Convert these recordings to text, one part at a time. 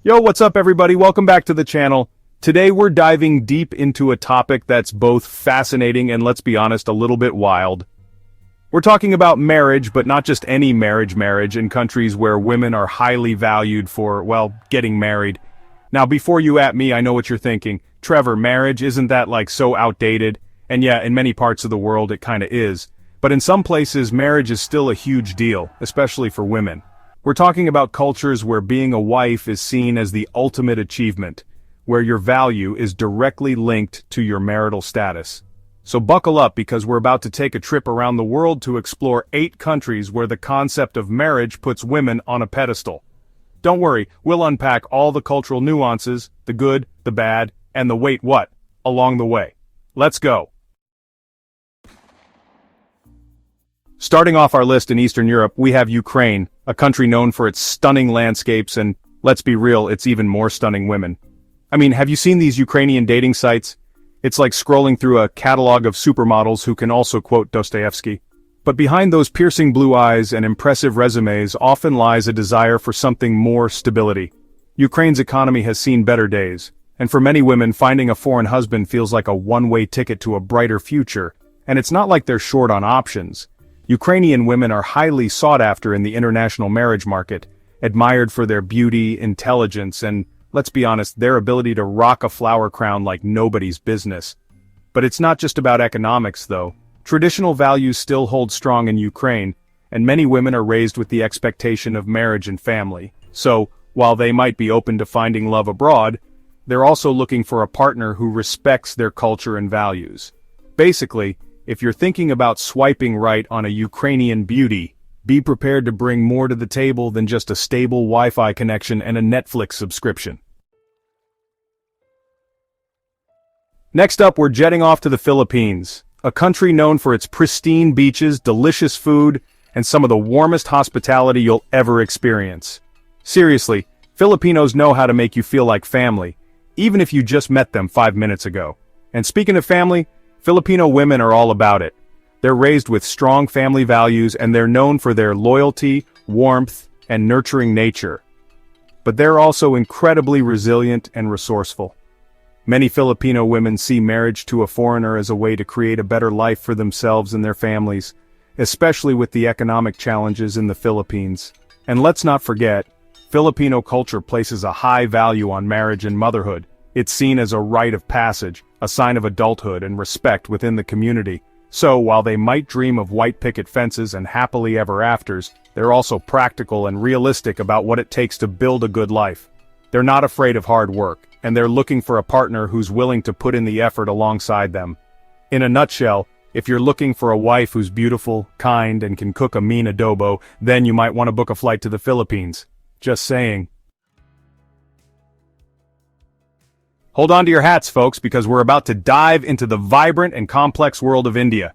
Yo, what's up everybody? Welcome back to the channel. Today we're diving deep into a topic that's both fascinating and, let's be honest, a little bit wild. We're talking about marriage, but not just any marriage in countries where women are highly valued for, well, getting married. Now before you at me, I know what you're thinking. Trevor, marriage, isn't that like so outdated? And yeah, in many parts of the world it kinda is. But in some places, marriage is still a huge deal, especially for women. We're talking about cultures where being a wife is seen as the ultimate achievement, where your value is directly linked to your marital status. So buckle up because we're about to take a trip around the world to explore 8 countries where the concept of marriage puts women on a pedestal. Don't worry, we'll unpack all the cultural nuances, the good, the bad, and the wait what, along the way. Let's go. Starting off our list in Eastern Europe, we have Ukraine, a country known for its stunning landscapes and, let's be real, its even more stunning women. I mean, have you seen these Ukrainian dating sites? It's like scrolling through a catalog of supermodels who can also quote Dostoevsky. But behind those piercing blue eyes and impressive resumes often lies a desire for something more: stability. Ukraine's economy has seen better days, and for many women finding a foreign husband feels like a one-way ticket to a brighter future, and it's not like they're short on options. Ukrainian women are highly sought after in the international marriage market, admired for their beauty, intelligence, and, let's be honest, their ability to rock a flower crown like nobody's business. But it's not just about economics, though. Traditional values still hold strong in Ukraine, and many women are raised with the expectation of marriage and family. So, while they might be open to finding love abroad, they're also looking for a partner who respects their culture and values. Basically, if you're thinking about swiping right on a Ukrainian beauty, be prepared to bring more to the table than just a stable Wi-Fi connection and a Netflix subscription. Next up, we're jetting off to the Philippines, a country known for its pristine beaches, delicious food, and some of the warmest hospitality you'll ever experience. Seriously, Filipinos know how to make you feel like family, even if you just met them 5 minutes ago. And speaking of family, Filipino women are all about it. They're raised with strong family values and they're known for their loyalty, warmth, and nurturing nature. But they're also incredibly resilient and resourceful. Many Filipino women see marriage to a foreigner as a way to create a better life for themselves and their families, especially with the economic challenges in the Philippines. And let's not forget, Filipino culture places a high value on marriage and motherhood. It's seen as a rite of passage, a sign of adulthood and respect within the community. So, while they might dream of white picket fences and happily ever afters, they're also practical and realistic about what it takes to build a good life. They're not afraid of hard work, and they're looking for a partner who's willing to put in the effort alongside them. In a nutshell, if you're looking for a wife who's beautiful, kind, and can cook a mean adobo, then you might want to book a flight to the Philippines. Just saying. Hold on to your hats, folks, because we're about to dive into the vibrant and complex world of India.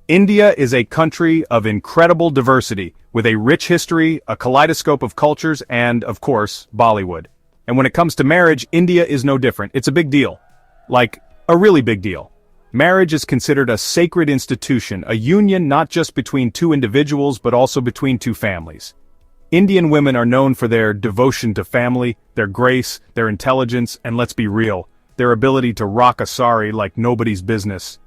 India is a country of incredible diversity, with a rich history, a kaleidoscope of cultures, and, of course, Bollywood. And when it comes to marriage, India is no different. It's a big deal. Like, a really big deal. Marriage is considered a sacred institution, a union not just between 2 individuals but also between 2 families. Indian women are known for their devotion to family, their grace, their intelligence, and let's be real, their ability to rock a sari like nobody's business.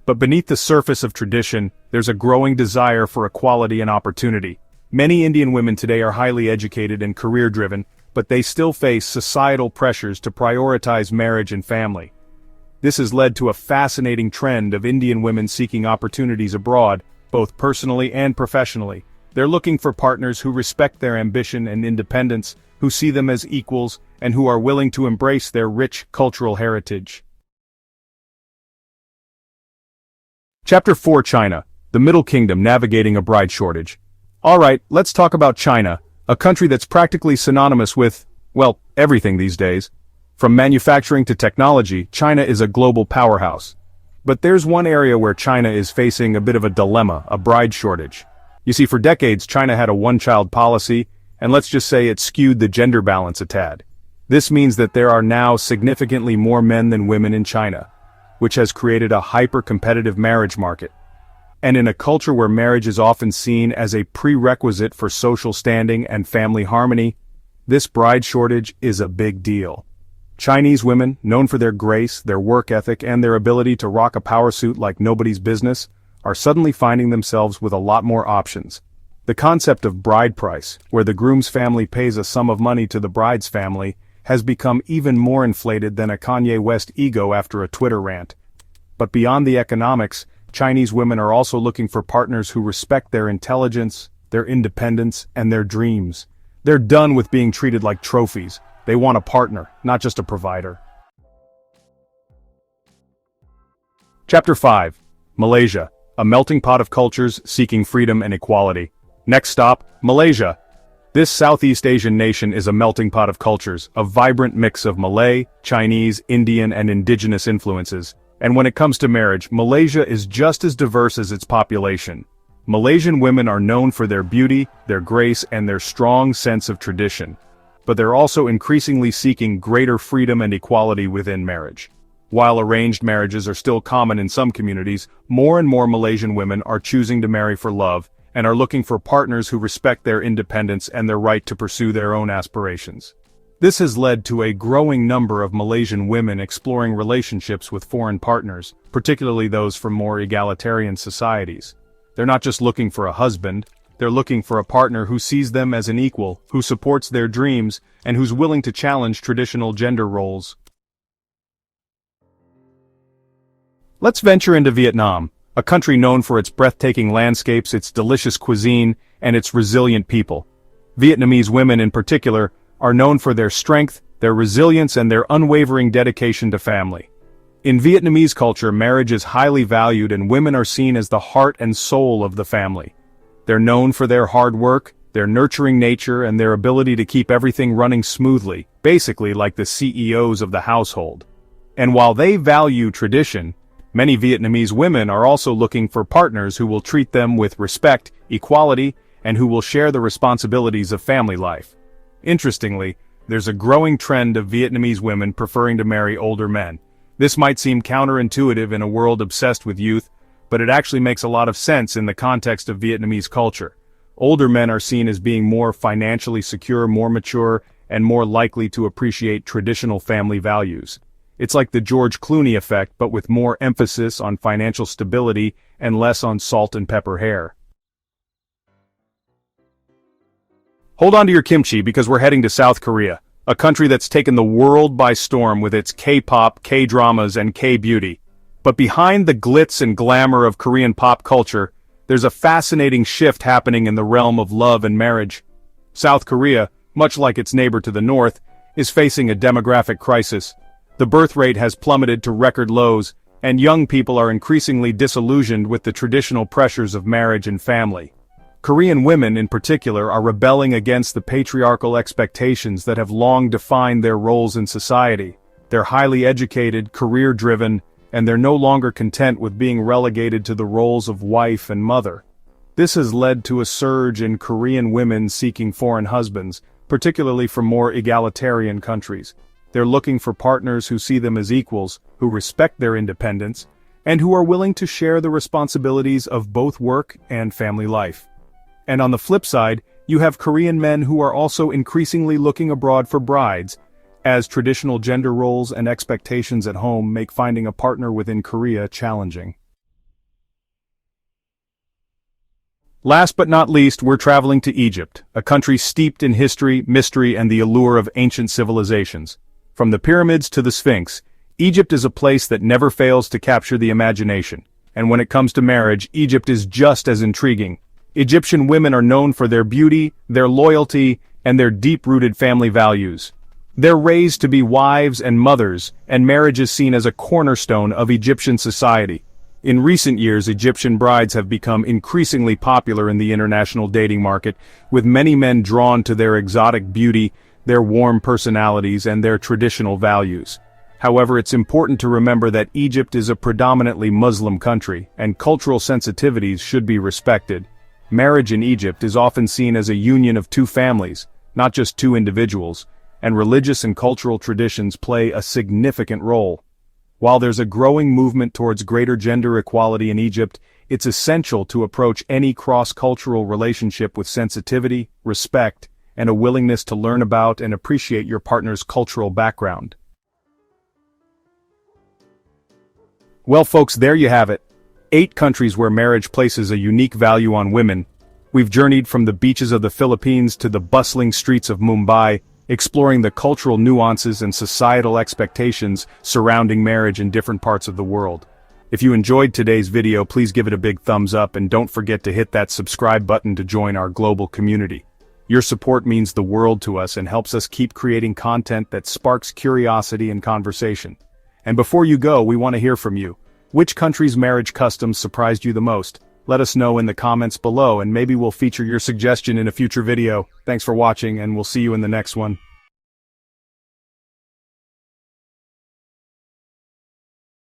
But beneath the surface of tradition, there's a growing desire for equality and opportunity. Many Indian women today are highly educated and career-driven, but they still face societal pressures to prioritize marriage and family. This has led to a fascinating trend of Indian women seeking opportunities abroad, both personally and professionally. They're looking for partners who respect their ambition and independence, who see them as equals, and who are willing to embrace their rich cultural heritage. Chapter 4: China, the Middle Kingdom navigating a bride shortage. Alright, let's talk about China, a country that's practically synonymous with, well, everything these days. From manufacturing to technology, China is a global powerhouse. But there's one area where China is facing a bit of a dilemma: a bride shortage. You see, for decades China had a one-child policy, and let's just say it skewed the gender balance a tad. This means that there are now significantly more men than women in China, which has created a hyper-competitive marriage market. And in a culture where marriage is often seen as a prerequisite for social standing and family harmony, This bride shortage is a big deal. Chinese women, known for their grace, their work ethic, and their ability to rock a power suit like nobody's business, are suddenly finding themselves with a lot more options. The concept of bride price, where the groom's family pays a sum of money to the bride's family, has become even more inflated than a Kanye West ego after a Twitter rant. But beyond the economics, Chinese women are also looking for partners who respect their intelligence, their independence, and their dreams. They're done with being treated like trophies. They want a partner, not just a provider. Chapter 5. Malaysia, a melting pot of cultures seeking freedom and equality. Next stop, Malaysia. This Southeast Asian nation is a melting pot of cultures, a vibrant mix of Malay, Chinese, Indian, and indigenous influences. And when it comes to marriage, Malaysia is just as diverse as its population. Malaysian women are known for their beauty, their grace, and their strong sense of tradition. But they're also increasingly seeking greater freedom and equality within marriage. While arranged marriages are still common in some communities, more and more Malaysian women are choosing to marry for love, and are looking for partners who respect their independence and their right to pursue their own aspirations. This has led to a growing number of Malaysian women exploring relationships with foreign partners, particularly those from more egalitarian societies. They're not just looking for a husband, they're looking for a partner who sees them as an equal, who supports their dreams, and who's willing to challenge traditional gender roles. Let's venture into Vietnam, a country known for its breathtaking landscapes, its delicious cuisine, and its resilient people. Vietnamese women in particular are known for their strength, their resilience, and their unwavering dedication to family. In Vietnamese culture, marriage is highly valued and women are seen as the heart and soul of the family. They're known for their hard work, their nurturing nature, and their ability to keep everything running smoothly, basically like the CEOs of the household. And while they value tradition, many Vietnamese women are also looking for partners who will treat them with respect, equality, and who will share the responsibilities of family life. Interestingly, there's a growing trend of Vietnamese women preferring to marry older men. This might seem counterintuitive in a world obsessed with youth, but it actually makes a lot of sense in the context of Vietnamese culture. Older men are seen as being more financially secure, more mature, and more likely to appreciate traditional family values. It's like the George Clooney effect, but with more emphasis on financial stability and less on salt and pepper hair. Hold on to your kimchi because we're heading to South Korea, a country that's taken the world by storm with its K-pop, K-dramas, and K-beauty. But behind the glitz and glamour of Korean pop culture, there's a fascinating shift happening in the realm of love and marriage. South Korea, much like its neighbor to the north, is facing a demographic crisis. The birth rate has plummeted to record lows, and young people are increasingly disillusioned with the traditional pressures of marriage and family. Korean women in particular are rebelling against the patriarchal expectations that have long defined their roles in society. They're highly educated, career-driven, and they're no longer content with being relegated to the roles of wife and mother. This has led to a surge in Korean women seeking foreign husbands, particularly from more egalitarian countries. They're looking for partners who see them as equals, who respect their independence, and who are willing to share the responsibilities of both work and family life. And on the flip side, you have Korean men who are also increasingly looking abroad for brides, as traditional gender roles and expectations at home make finding a partner within Korea challenging. Last but not least, we're traveling to Egypt, a country steeped in history, mystery, and the allure of ancient civilizations. From the pyramids to the Sphinx, Egypt is a place that never fails to capture the imagination. And when it comes to marriage, Egypt is just as intriguing. Egyptian women are known for their beauty, their loyalty, and their deep-rooted family values. They're raised to be wives and mothers, and marriage is seen as a cornerstone of Egyptian society. In recent years, Egyptian brides have become increasingly popular in the international dating market, with many men drawn to their exotic beauty, their warm personalities, and their traditional values. However, it's important to remember that Egypt is a predominantly Muslim country, and cultural sensitivities should be respected. Marriage in Egypt is often seen as a union of two families, not just two individuals, and religious and cultural traditions play a significant role. While there's a growing movement towards greater gender equality in Egypt, it's essential to approach any cross-cultural relationship with sensitivity, respect, and a willingness to learn about and appreciate your partner's cultural background. Well, folks, there you have it. 8 countries where marriage places a unique value on women. We've journeyed from the beaches of the Philippines to the bustling streets of Mumbai, exploring the cultural nuances and societal expectations surrounding marriage in different parts of the world. If you enjoyed today's video, please give it a big thumbs up and don't forget to hit that subscribe button to join our global community. Your support means the world to us and helps us keep creating content that sparks curiosity and conversation. And before you go, we want to hear from you. Which country's marriage customs surprised you the most? Let us know in the comments below and maybe we'll feature your suggestion in a future video. Thanks for watching and we'll see you in the next one.